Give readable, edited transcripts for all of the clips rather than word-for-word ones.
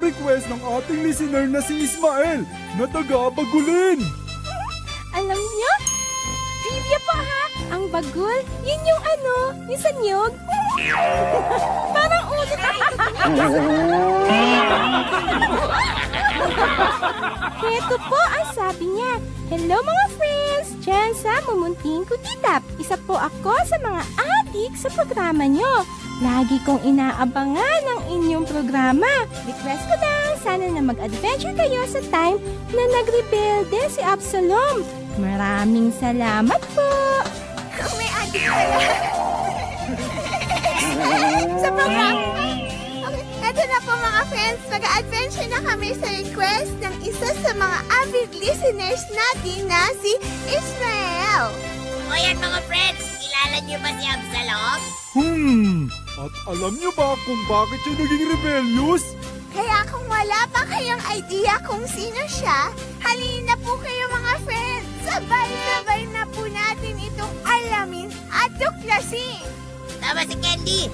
request ng ating listener na si Ismael na taga Bagulin. Alam niyo, trivia pa ha, ang bagul, yun yung yung sanyog. Parang ulit. Heto po ang sabi niya. Hello mga friends, dyan sa Mumunting Kutitap. Isa po ako sa mga adik sa programa nyo. Lagi kong inaabangan ang inyong programa. Request ko lang, sana na mag-adventure kayo sa time na nagrebelde si Absalom. Maraming salamat po. May adik pala. Sa programa. Ito na po mga friends, mag-adventure na kami sa request ng isa sa mga avid listeners natin na si Israel. O yan mga friends, kilala niyo ba si Absalom? At alam niyo ba kung bakit siya naging rebellious? Kaya kung wala pa kayong idea kung sino siya, halina po kayo mga friends. Sabay-sabay na po natin itong alamin at tuklasin. Tama si Candy.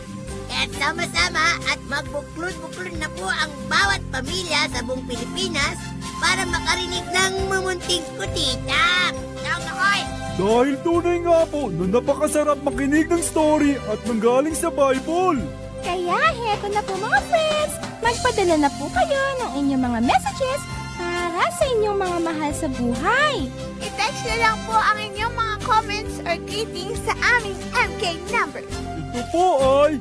Kaya't sama-sama at magbuklod-buklod na po ang bawat pamilya sa buong Pilipinas para makarinig ng Mumunting Kutitap. Nakoy! Dahil tunay nga po na napakasarap makinig ng story at nanggaling sa Bible. Kaya heto na po mga friends, magpadala na po kayo ng inyong mga messages para sa inyong mga mahal sa buhay. I-text na lang po ang inyong mga comments or greetings sa aming MK number. Ito po ay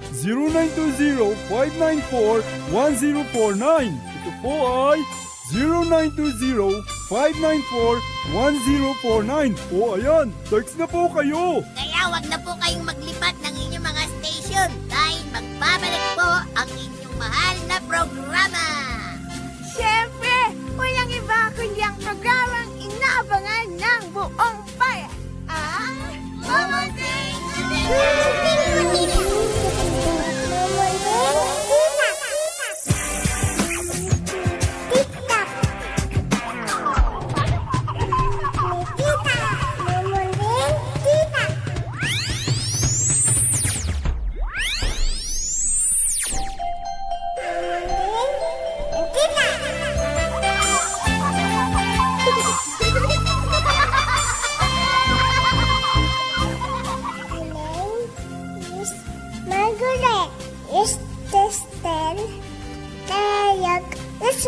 0920-594-1049. Ito po ay 0920-594-1049. O ayan, text na po kayo. Kaya wag na po kayong maglipat ng inyong mga station dahil magbabalik po ang inyong mahal na programa. Siyempre, walang iba kundi ang programang inaabangan ng buong bayan. Mumunting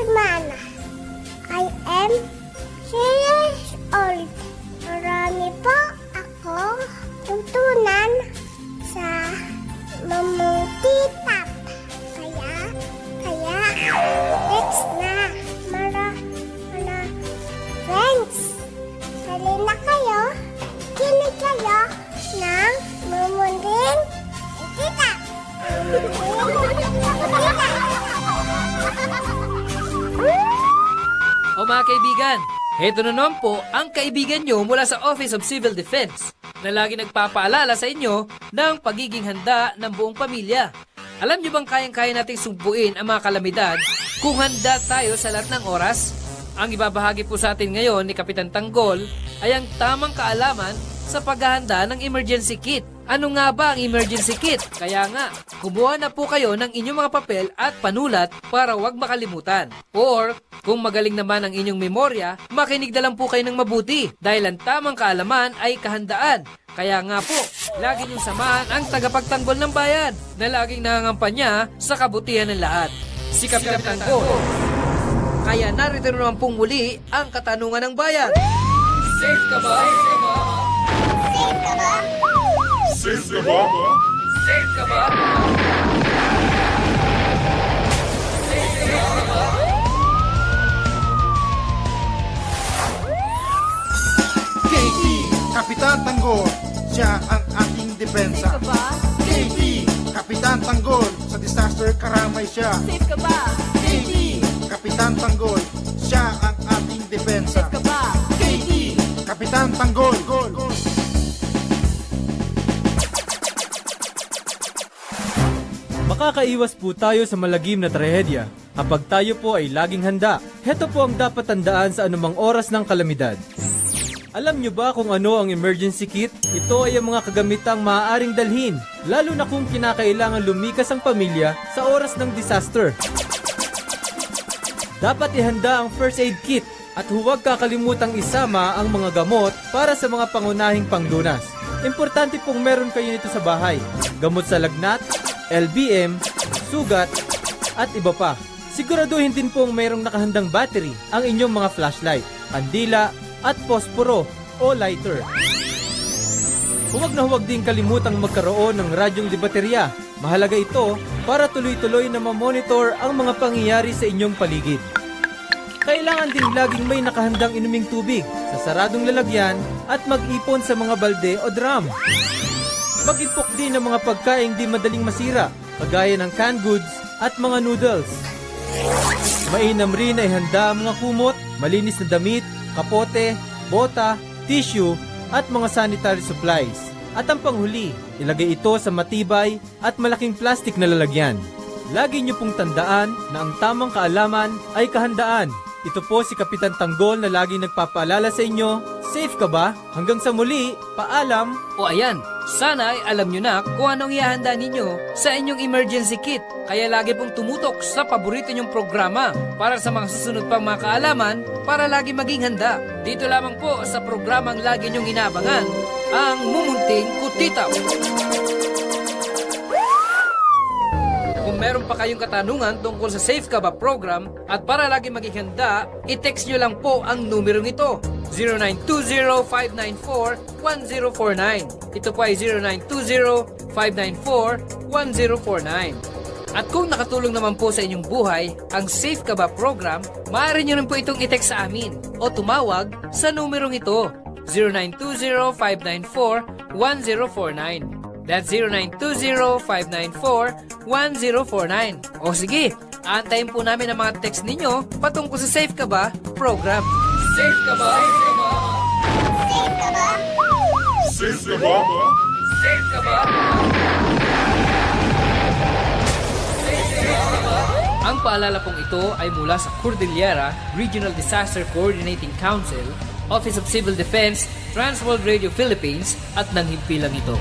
Mana. I am 3 years old. Marami po akong tutunan sa Mamutitap. Kaya, next na. Friends, hali na kayo. Kinig kayo ng Mumunting Kutitap. O mga kaibigan, heto na naman po ang kaibigan nyo mula sa Office of Civil Defense na lagi nagpapaalala sa inyo ng pagiging handa ng buong pamilya. Alam nyo bang kayang-kaya nating sumpuin ang mga kalamidad kung handa tayo sa lahat ng oras? Ang ibabahagi po sa atin ngayon ni Kapitan Tanggol ay ang tamang kaalaman sa paghahanda ng emergency kit. Ano nga ba ang emergency kit? Kaya nga, kumuha na po kayo ng inyong mga papel at panulat para wag makalimutan. Or, kung magaling naman ang inyong memorya, makinig na lang po kayo ng mabuti dahil ang tamang kaalaman ay kahandaan. Kaya nga po, lagi niyong samahan ang tagapagtanggol ng bayan na laging nangangampanya sa kabutihan ng lahat. Si Kapitan Tanggol. Kaya narito naman pong muli ang katanungan ng bayan. Safe ka ba? Safe ka ba? Safe ka ba? Safe ka ba? Safe ka ba? KT, Kapitan Tanggol, siya ang ating depensa. Safe ka ba? KT, Kapitan Tanggol, sa disaster karamay siya. Safe ka ba? KT, Kapitan Tanggol, siya ang ating depensa. Safe ka ba? KT, Kapitan Tanggol. Makakaiwas po tayo sa malagim na trahedya kapag tayo po ay laging handa. Heto po ang dapat tandaan sa anumang oras ng kalamidad. Alam nyo ba kung ano ang emergency kit? Ito ay ang mga kagamitang maaaring dalhin, lalo na kung kinakailangan lumikas ang pamilya sa oras ng disaster. Dapat ihanda ang first aid kit at huwag kakalimutang isama ang mga gamot para sa mga pangunahing panglunas. Importante pong meron kayo nito sa bahay. Gamot sa lagnat, LBM, sugat, at iba pa. Siguraduhin din pong mayroong nakahandang battery ang inyong mga flashlight, kandila, at posporo o lighter. Huwag na huwag din kalimutang magkaroon ng radyong de baterya. Mahalaga ito para tuloy-tuloy na mamonitor ang mga pangyayari sa inyong paligid. Kailangan din laging may nakahandang inuming tubig sa saradong lalagyan at mag-ipon sa mga balde o drum. Mag-ipok din ng mga pagkaing di madaling masira, kagaya ng canned goods at mga noodles. Mainam rin na ihanda ang mga kumot, malinis na damit, kapote, bota, tissue, at mga sanitary supplies. At ang panghuli, ilagay ito sa matibay at malaking plastic na lalagyan. Lagi niyo pong tandaan na ang tamang kaalaman ay kahandaan. Ito po si Kapitan Tanggol na laging nagpapaalala sa inyo, safe ka ba? Hanggang sa muli, paalam! O ayan, sana ay alam nyo na kung anong ihahanda ninyo sa inyong emergency kit. Kaya lagi pong tumutok sa paborito nyong programa para sa mga susunod pang mga kaalaman para lagi maging handa. Dito lamang po sa programang lagi nyong inaabangan, ang Mumunting Kutitaw. Kung meron pa kayong katanungan tungkol sa Safe Ka Ba program at para lagi maging handa, i-text nyo lang po ang numerong ito, 0920-594-1049. Ito po ay 0920-594-1049. At kung nakatulong naman po sa inyong buhay ang Safe Ka Ba program, maaari nyo rin po itong i-text sa amin o tumawag sa numerong ito, 0920-594-1049. That's 0920-594-1049. O sige, antayin po namin ang mga text ninyo patungkol sa Safe Ka Ba program. Safe Ka Ba? Safe ka ba? Safe ka ba? Safe Ka Ba? Ang paalala pong ito ay mula sa Cordillera Regional Disaster Coordinating Council, Office of Civil Defense, Transworld Radio Philippines at ng himpilang ito.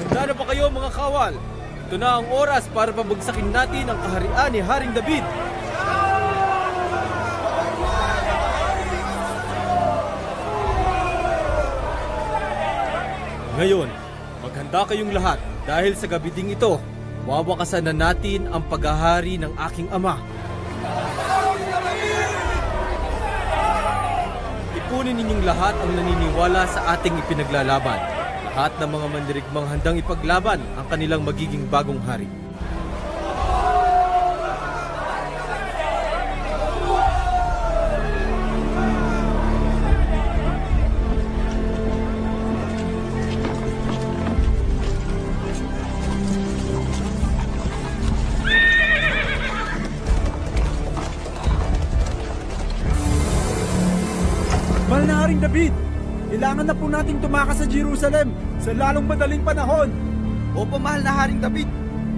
Handa na ba kayo mga kawal? Ito na ang oras para pabagsakin natin ang kaharian ni Haring David. Ngayon, maghanda kayong lahat dahil sa gabi ding ito, wawakasan na natin ang paghahari ng aking ama. Ipunin ninyong lahat ang naniniwala sa ating ipinaglalaban. Lahat ng mga mandirigmang handang ipaglaban ang kanilang magiging bagong hari. Mahal na Haring David, kailangan na po nating tumakas sa Jerusalem sa lalong madaling panahon. Opo, mahal na Haring David.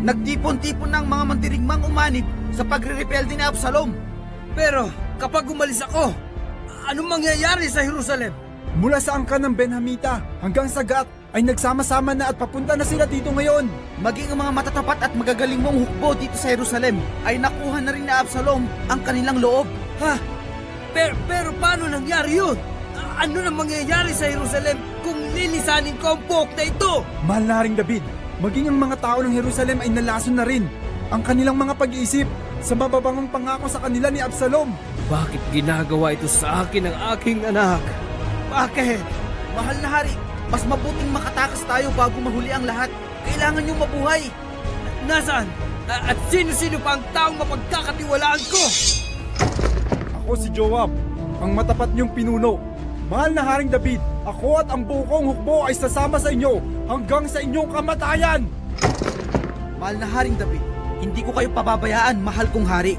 Nagtipon-tipon ng mga mandirigmang umanib sa pagre-rebelde ni Absalom. Pero kapag umalis ako, anong mangyayari sa Jerusalem? Mula sa angkan ng Benhamita hanggang sa Gat ay nagsama-sama na at papunta na sila dito ngayon. Maging ang mga matatapat at magagaling mong hukbo dito sa Jerusalem ay nakuha na rin ni Absalom ang kanilang loob. Ha? Pero paano nangyari yun? Ano na mangyayari sa Jerusalem kung lilisanin ko ang buhok na ito? Mahal na Haring David, maging ang mga tao ng Jerusalem ay nalason na rin ang kanilang mga pag-iisip sa mababangong pangako sa kanila ni Absalom. Bakit ginagawa ito sa akin ng aking anak? Bakit? Mahal na hari, mas mabuting makatakas tayo bago mahuli ang lahat. Kailangan niyong mabuhay. Nasaan? At sino-sino pa ang taong mapagkakatiwalaan ko? Ako si Joab, ang matapat niyong pinuno. Mahal na Haring David, ako at ang buong kong hukbo ay sasama sa inyo hanggang sa inyong kamatayan. Mahal na Haring David, hindi ko kayo pababayaan, mahal kong hari.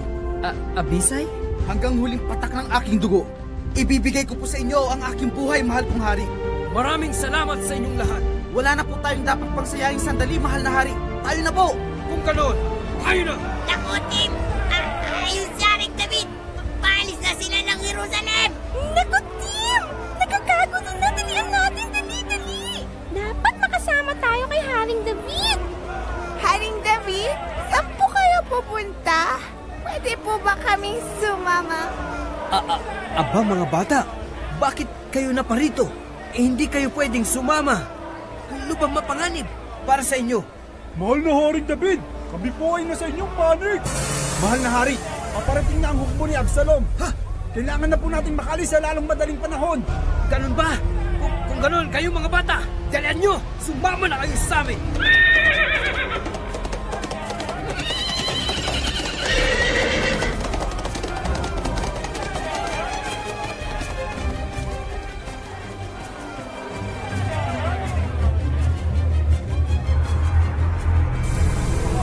Abisay? Hanggang huling patak ng aking dugo, ibibigay ko po sa inyo ang aking buhay, mahal kong hari. Maraming salamat sa inyong lahat. Wala na po tayong dapat pangsayaing sandali, mahal na hari. Tayo na po! Kung ganoon, tayo na! O Tim, ayun si Haring David. Paalis na sila ng Jerusalem. Naku, Tim! Nagkakagulo na, dalian natin, dali! Dapat makasama tayo kay Haring David! Haring David, saan po kayo pupunta? Pwede po ba kaming sumama? Aba mga bata, bakit kayo na parito? Hindi kayo pwedeng sumama. Lubang mapanganib para sa inyo. Mahal na Haring David, kami po ay nasa inyong panig. Mahal na Hari, paparating na ang hukbo ni Absalom. Kailangan na po nating makalis sa lalong madaling panahon. Ganun ba? Kung ganun, kayo mga bata, dalian nyo! Sumama na kayo sa amin!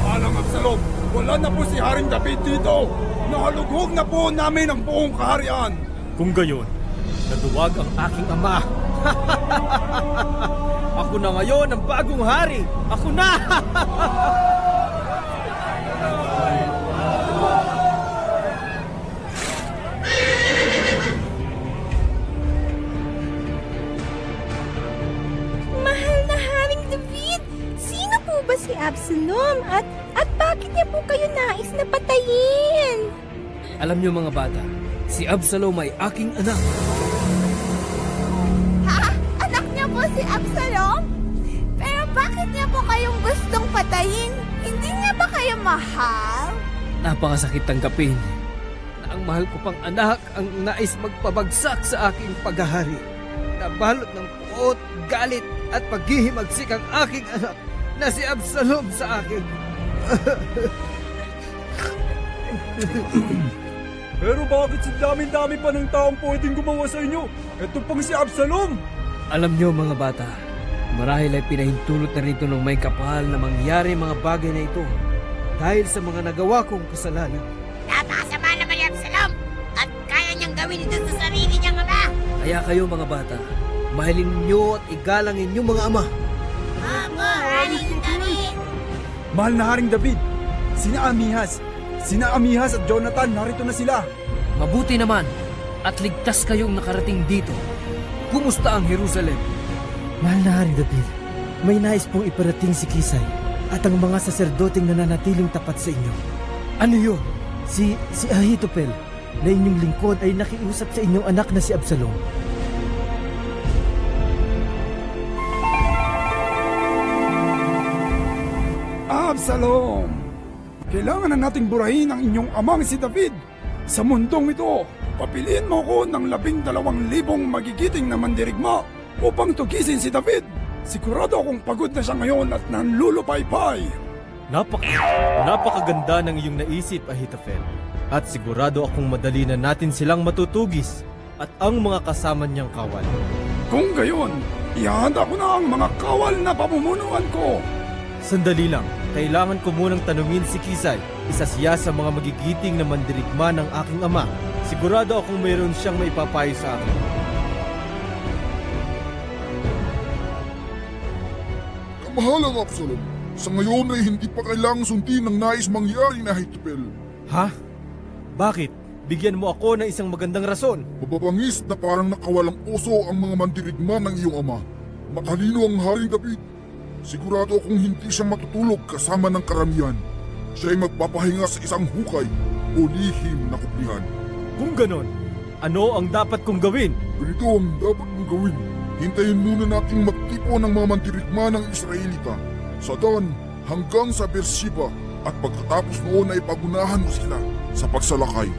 Alang Absalom, wala na po si Haring David dito. Nahalughog na po namin ang buong kaharian. Kung gayon, naduwag ang aking ama. Ako na ngayon ang bagong hari. Ako na! Mahal na Haring David, sino po ba si Absalom? At bakit niya po kayo nais na patayin? Alam niyo mga bata, si Absalom ay aking anak. Ha? Anak niyo po si Absalom? Pero bakit niya po kayong gustong patayin? Hindi niya ba kayo mahal? Napakasakit tanggapin na ang mahal ko pang anak ang nais magpabagsak sa aking paghahari. Nabalot ng puot, galit at paghihimagsik ang aking anak na si Absalom sa akin. Pero bakit si dami-dami pa ng taong pwedeng gumawa sa inyo? Ito pang si Absalom. Alam niyo mga bata, marahil ay pinahintulot na rito ng may kapal na mangyari mga bagay na ito dahil sa mga nagawa kong kasalanan. Napakasama naman ni Absalom at kaya niyang gawin ito sa sarili niyang ama. Kaya kayo mga bata, mahalin niyo at igalangin niyo mga ama. Opo, Haring David. Mahal na Haring David, sina Amihas at Jonathan, narito na sila. Mabuti naman at ligtas kayong nakarating dito. Kumusta ang Jerusalem? Mahal na Haring David, may nais pong iparating si Kisay at ang mga saserdoteng nananatiling tapat sa inyo. Ano yun? Si Ahitopel na inyong lingkod ay nakiusap sa inyong anak na si Absalom. Absalom! Kailangan na nating burahin ang inyong amang si David. Sa mundong ito, papiliin mo ko ng 12,000 magigiting na mandirigma upang tugisin si David. Sigurado akong pagod na siya ngayon at nanlulupaypay. Napakaganda ng iyong naisip, Ahitofel. At sigurado akong madali na natin silang matutugis at ang mga kasama niyang kawal. Kung gayon, ihahanda ko na ang mga kawal na pamumunuan ko. Sandali lang, kailangan ko munang tanungin si Kisay. Isa siya sa mga magigiting na mandirigma ng aking ama. Sigurado akong mayroon siyang maipapayo sa akin. Kamahalang Absalom, sa ngayon ay hindi pa kailangang sundin ng nais mangyari na Ahitopel. Ha? Bakit? Bigyan mo ako ng isang magandang rason. Mababangis na parang nakawalang puso ang mga mandirigma ng iyong ama. Matalino ang Haring David. Sigurado akong hindi siya matutulog kasama ng karamihan. Siya ay magpapahinga sa isang hukay o lihim na kuplihan. Kung ganon, ano ang dapat kong gawin? Ganito ang dapat mong gawin. Hintayin muna nating magtipo ng mga mandirigma ng Israelita sa Dan hanggang sa Beersheba at pagkatapos noon ay pagunahan mo sila sa pagsalakay.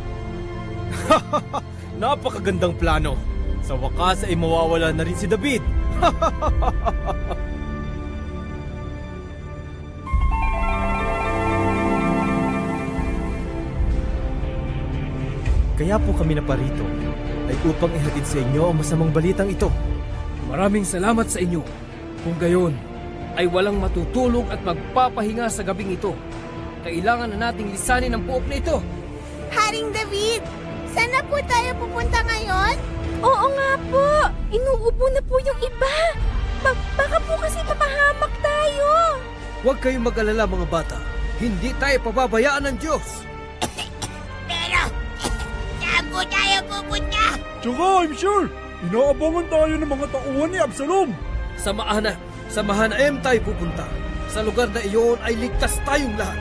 Napakagandang plano. Sa wakas ay mawawala na rin si David. Kaya po kami naparito ay upang ihatid sa inyo ang masamang balitang ito. Maraming salamat sa inyo. Kung gayon, ay walang matutulog at magpapahinga sa gabing ito. Kailangan na nating lisanin ang buok na ito. Haring David, saan na po tayo pupunta ngayon? Oo nga po, inuubo na po yung iba. Baka po kasi mapahamak tayo. Huwag kayong mag-alala mga bata. Hindi tayo pababayaan ng Diyos. Pero, saan po tayo pupunta? Tsaka I'm sure, inaabangan tayo ng mga tauhan ni Absalom. Sa Mahanaim tayo pupunta. Sa lugar na iyon ay ligtas tayong lahat.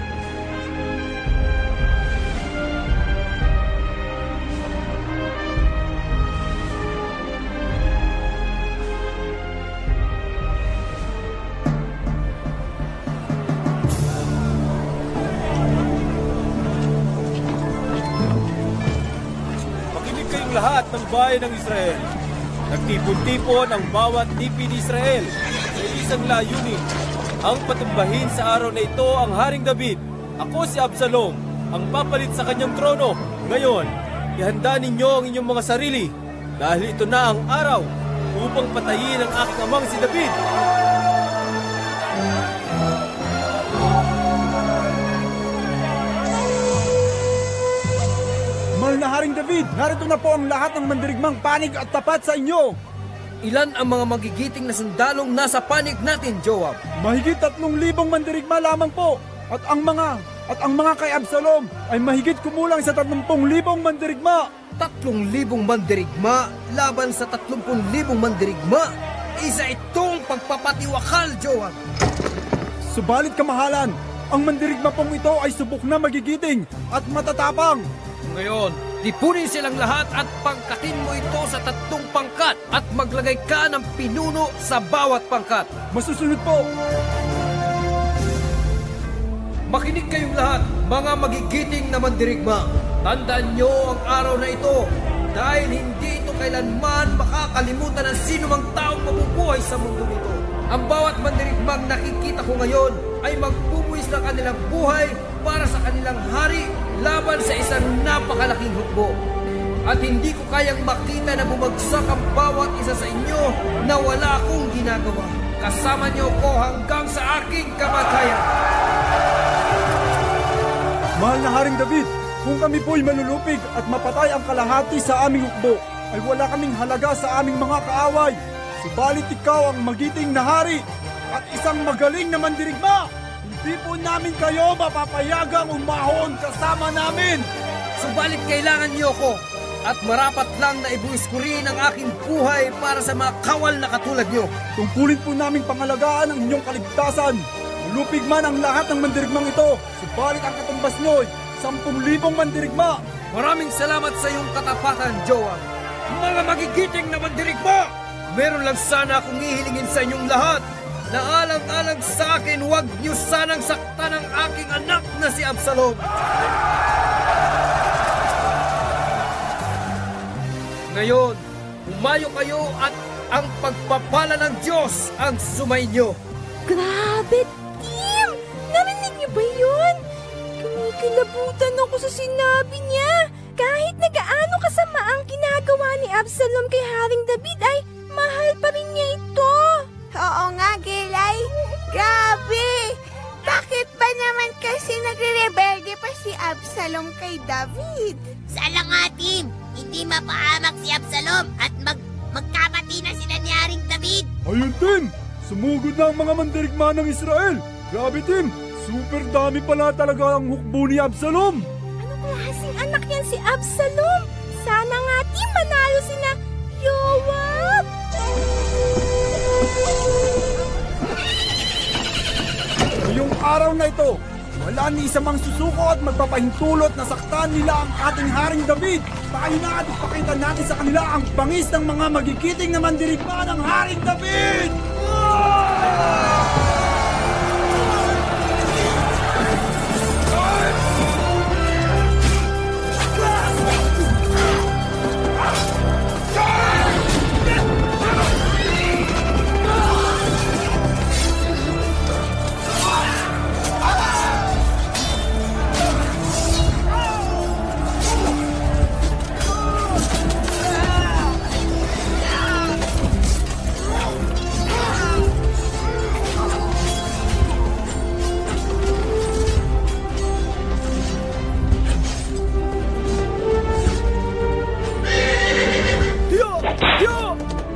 Makinig kayong lahat ng bayan ng Israel. Nagtipon-tipon ang bawat tipi ni Israel sa isang layunin. Ang patumbahin sa araw na ito ang Haring David. Ako si Absalom, ang papalit sa kanyang trono. Ngayon, ihanda ninyo ang inyong mga sarili dahil ito na ang araw upang patayin ang aking amang si David. Mahal na Haring David, narito na po ang lahat ng mandirigmang panig at tapat sa inyo. Ilan ang mga magigiting na sundalong nasa panig natin, Joab? Mahigit 3,000 mandirigma lamang po. At ang mga kay Absalom ay mahigit kumulang sa 30,000 mandirigma. 3,000 mandirigma laban sa 30,000 mandirigma? Isa itong pagpapatiwakal, Joab. Subalit kamahalan, ang mandirigma pong ito ay subok na magigiting at matatapang. Ngayon, tipunin silang lahat at pangkatin mo ito sa 3 pangkat at maglagay ka ng pinuno sa bawat pangkat. Masusunod po. Makinig kayong lahat, mga magigiting na mandirigma. Tandaan nyo ang araw na ito dahil hindi ito kailanman makakalimutan ng sinumang taong mabubuhay sa mundo nito. Ang bawat mandirigmang nakikita ko ngayon ay magbubuwis ng kanilang buhay para sa kanilang hari laban sa isang napakalaking hukbo. At hindi ko kayang makita na bumagsak ang bawat isa sa inyo na wala akong ginagawa. Kasama niyo ko hanggang sa aking kamatayan. Mahal na Haring David, kung kami po'y malulupig at mapatay ang kalahati sa aming hukbo, ay wala kaming halaga sa aming mga kaaway. Subalit ikaw ang magiting na hari at isang magaling na mandirigma. Hindi po namin kayo mapapayagang umahon kasama namin. Subalit kailangan niyo ko at marapat lang na ibuwis ko rin ang aking buhay para sa mga kawal na katulad niyo. Tungkulin po naming pangalagaan ang inyong kaligtasan. Malupig man ang lahat ng mandirigmang ito, subalit ang katumbas nyo'y 10,000 mandirigma. Maraming salamat sa iyong katapatan, Joab. Mga magigiting na mandirigma! Meron lang sana akong ihilingin sa inyong lahat na alang-alang sa akin, huwag niyo sanang saktan ang aking anak na si Absalom. Ngayon, humayo kayo at ang pagpapala ng Diyos ang sumainyo. Grabe, Tim! Narinig niyo ba yun? Kinikilabutan ako sa sinabi niya. Kahit na gaano kasama ang ginagawa ni Absalom kay Haring David ay mahal pa rin niya ito. Oo nga, Gilay. Grabe! Bakit ba naman kasi nagre-rebelde pa si Absalom kay David? Sala nga, Tim. Hindi mapaamak si Absalom at magkapati na sila ni Haring David. Ayun, Tim! Sumugod na ang mga mandirigma ng Israel. Grabe, Tim! Super dami pala talaga ang hukbo ni Absalom. Anong klaseng anak yan si Absalom? Sana nga, Tim, manalo sina Joab! Ngayong araw na ito, wala ni isa mang susuko at magpapahintulot na saktan nila ang ating Haring David. Tayo na at ipakita natin sa kanila ang bangis ng mga magigiting na mandirigma ng Haring David!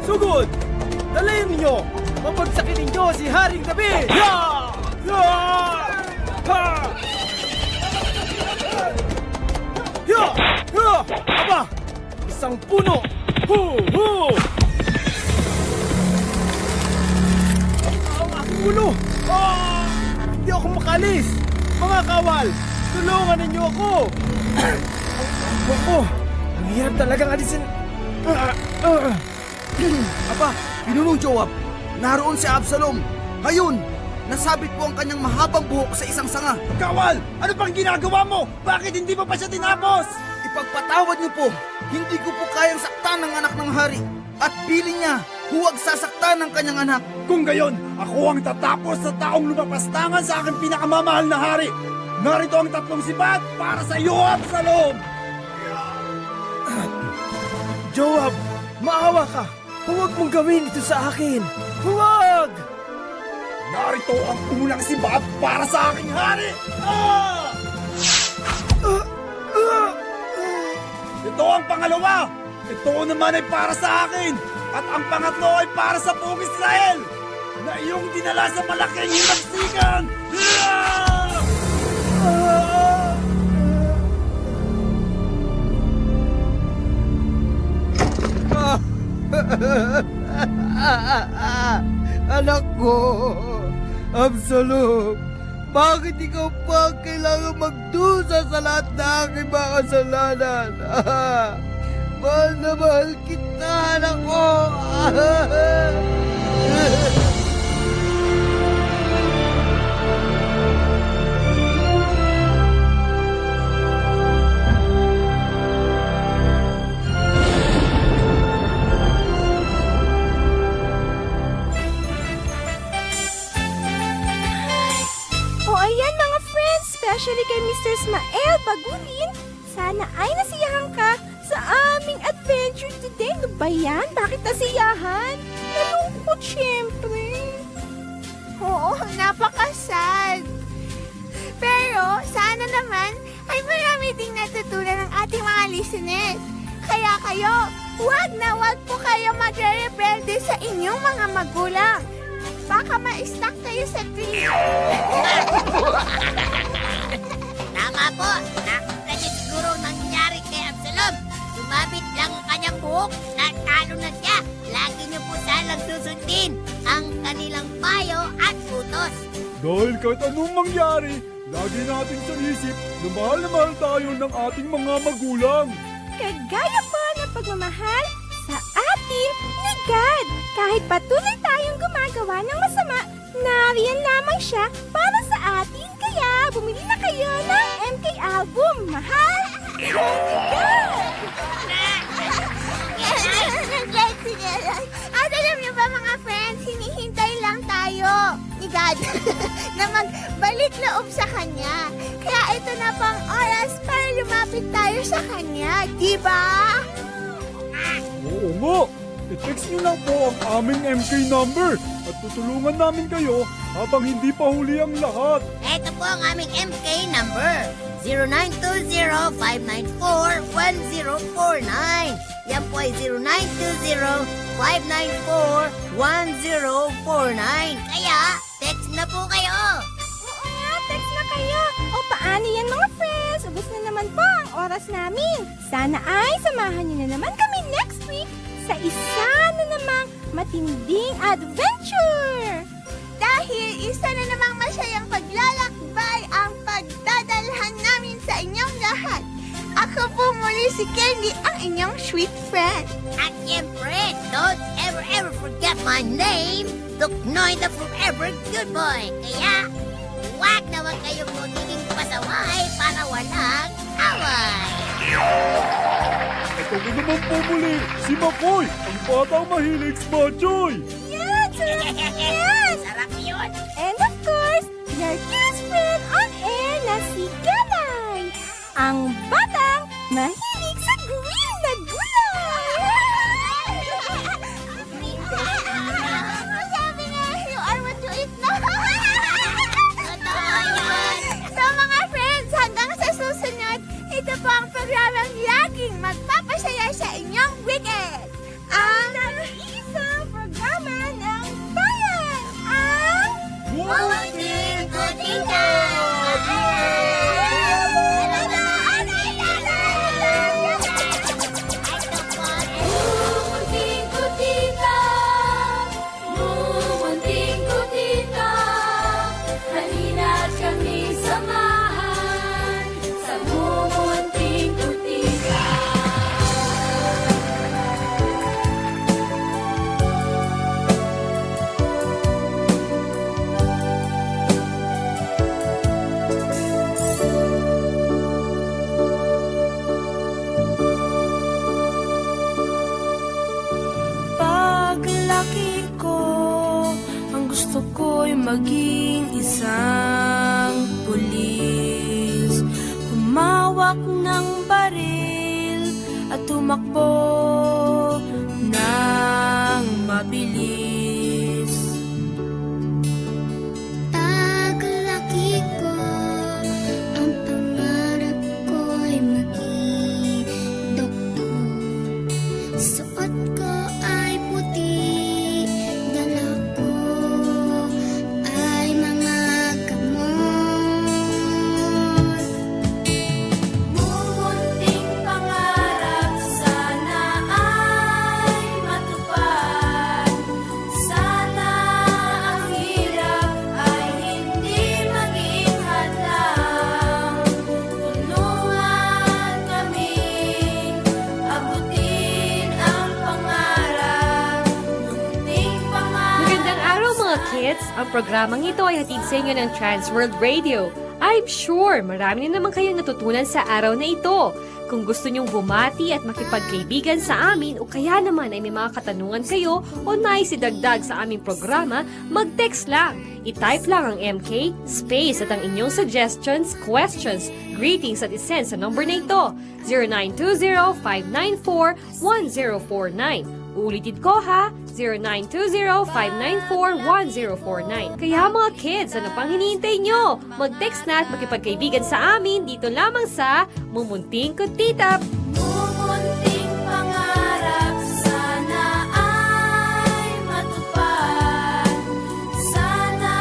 Sugod! Dalayan ninyo! Mapagsakin ninyo si Haring David! Ya! Ya! Ha! Aba! Isang puno! Ho! Ang aking ulo! Hindi ako makalis! Mga kawal! Tulungan ninyo ako! Ang ko! Ang hirap talagang alisin! Aba, Pinunong Joab, naroon si Absalom. Ngayon, nasabit po ang kanyang mahabang buhok sa isang sanga. Kawal! Ano pang ginagawa mo? Bakit hindi mo pa siya tinapos? Ipagpatawad niyo po, hindi ko po kayang saktan ng anak ng hari. At piling niya, huwag sasaktan ng kanyang anak. Kung gayon, ako ang tatapos sa taong lumapastangan sa aking pinakamamahal na hari. Narito ang 3 sibat para sa iyo, Absalom! Joab, maawa ka! Huwag mong gawin ito sa akin! Huwag! Narito ang unang sibat para sa aking hari! Ito ang pangalawa! Ito naman ay para sa akin! At ang pangatlo ay para sa buong Israel! Na iyong dinala sa malaking himagsikan! Anak ko, Absalom, bakit ikaw pa kailangan magdusa sa lahat ng aking mga kasalanan? Mahal na mahal kita, anak ko. Ayan mga friends, especially kay Mr. Ismael Bagulin. Sana ay nasiyahan ka sa aming adventure today. Ano ba yan? Bakit nasiyahan? Nalungkot syempre. Oo, napakasad. Pero sana naman ay marami ding natutunan ng ating mga listeners. Kaya kayo, huwag na huwag po kayo magre-rebelde sa inyong mga magulang. Baka ma-stuck kayo sa tree. Tama po. Nakita niyo siguro nangyari kay Absalom. Sumabit lang ang kanyang buhok. Natalo na siya. Lagi niyo po sanang susundin ang kanilang payo at utos. Dahil kahit anong mangyari, lagi natin sa isip na mahal tayo ng ating mga magulang. Kagaya po ng pagmamahal sa atin ni God. Kahit patuloy tayong gumagawa ng masama, nariyan lamang siya para sa atin. Kaya bumili na kayo ng MK album. Mahal ni God! At alam niyo ba mga friends, hinihintay lang tayo ni God na magbalik loob sa Kanya. Kaya ito na pang oras para lumapit tayo sa Kanya, di ba? Oo nga! I-text nyo lang po ang aming MK number at tutulungan namin kayo habang hindi pa huli ang lahat. Ito po ang aming MK number. 0920-594-1049. Yan po ay 0920-594-1049. Kaya, text na po kayo. Oo nga, text na kayo. O paano yan mga friends? Ubus na naman po ang oras namin. Sana ay samahan niyo na naman kami next week sa isa na namang matinding adventure. Dahil isa na namang masayang paglalakbay ang pagdadalhan namin sa inyong lahat. Ako po muli si Candy, ang inyong sweet friend. At siyempre, don't ever forget my name, Tuknoy the Forever Good Boy. Kaya, wag na wag kayong magiging pasaway para walang away. At ako naman po muli, si Makoy, ang batang mahilig sa Machoy. Yes! Yes! Sarap yun. And of course, your cutest friend on air na si Galay, ang batang mahilig sa green na gulay. Sabi nga, you are what you eat na. Totoo yun. So mga friends, hanggang sa susunod, ito po ang programang laging magpapasaya sa inyong weekend. Ang isang programa ng bayan, ang Mabuting Kutika! Ay! maging isang pulis. Humawak ng baril at tumakbo ng mabilis. Paglaki ko, ang pangarap ko'y maging doktor. Suot ko ay puti, dala ko ay mga gamot. Mumunting pangarap sana ay matupad. Sana ang hirap ay hindi maging hadlang. Tulungan kami abutin ang pangarap. Munting pangarap. Magandang araw mga kids! Ang programang ito ay hatid sa inyo ng Transworld Radio. I'm sure marami na naman kayong natutunan sa araw na ito. Kung gusto nyong bumati at makipagkaibigan sa amin o kaya naman ay may mga katanungan kayo o nais idagdag sa aming programa, mag-text lang. I-type lang ang MK, space at ang inyong suggestions, questions, greetings at isend sa number na ito, 0920-594-1049. Uulitin ko ha, 0920-594-1049. Kaya mga kids, ano pang hinihintay nyo? Mag-text na at makipagkaibigan sa amin dito lamang sa Mumunting Kutitap. Mumunting pangarap sana ay matupad. Sana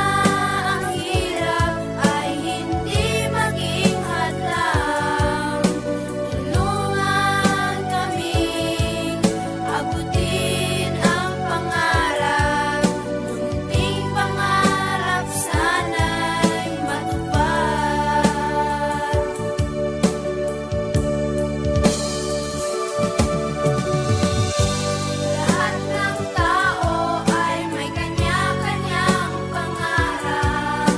ang hirap ay hindi maging hadlang. Tulungan kami abutin ang pangarap. Munting pangarap sana'y matupad. Lahat ng tao ay may kanya-kanyang pangarap.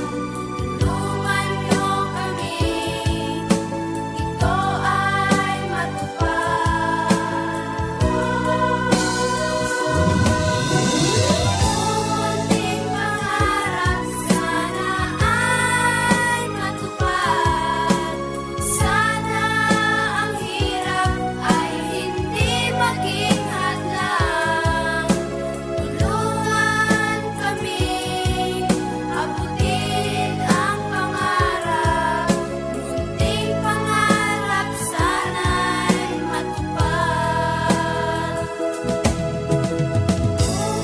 Tulungan niyo kami, ito ay matupad. Munting pangarap sana ay matupad. Sana ang hirap ay hindi maging hadlang. Tulungan kami abutin ang pangarap. Munting pangarap sana'y matupad.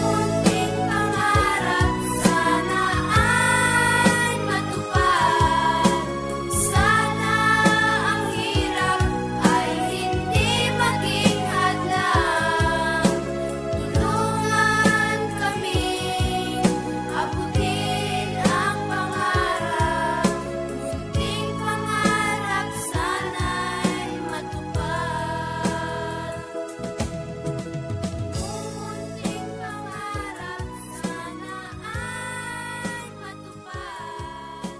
Munting pangarap sana ay matupad. Sana ang hirap ay hindi maging hadlang. Tulungan kami abutin ang pangarap. Munting pangarap sana'y matupad. Munting pangarap sana ay matupad.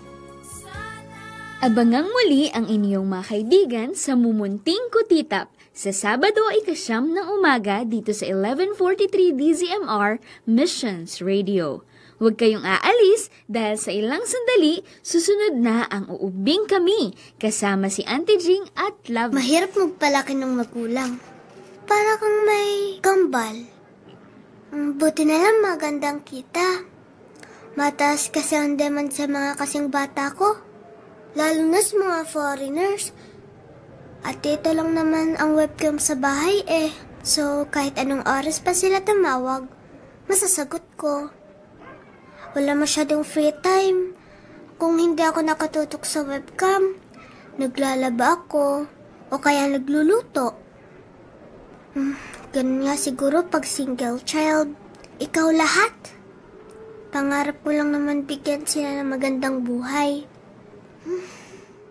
Abangang muli ang inyong mga kaibigan sa Mumunting Kutitap sa Sabado ay 9 ng umaga dito sa 1143 DZMR Missions Radio. Huwag kayong aalis dahil sa ilang sandali, susunod na ang Uubing Kami kasama si Auntie Jing at Love. Mahirap magpalaki ng magulang. Para kang may kambal. Buti na lang magandang kita. Mataas kasi ang demand sa mga kasing bata ko. Lalo na sa mga foreigners. At ito lang naman ang webcam sa bahay eh. So kahit anong oras pa sila tumawag, masasagot ko. Wala masyadong free time. Kung hindi ako nakatutok sa webcam, naglalaba ako o kaya nagluluto. Ganun nga siguro pag single child. Ikaw lahat. Pangarap ko lang naman bigyan sila ng magandang buhay.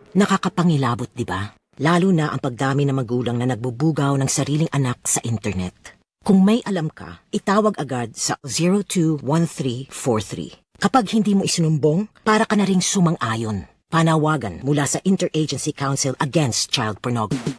Nakakapangilabot, di ba? Lalo na ang pagdami ng magulang na nagbubugaw ng sariling anak sa internet. Kung may alam ka, itawag agad sa 021343. Kapag hindi mo isinumbong, para ka na ring sumang-ayon. Panawagan mula sa Interagency Council Against Child Pornography.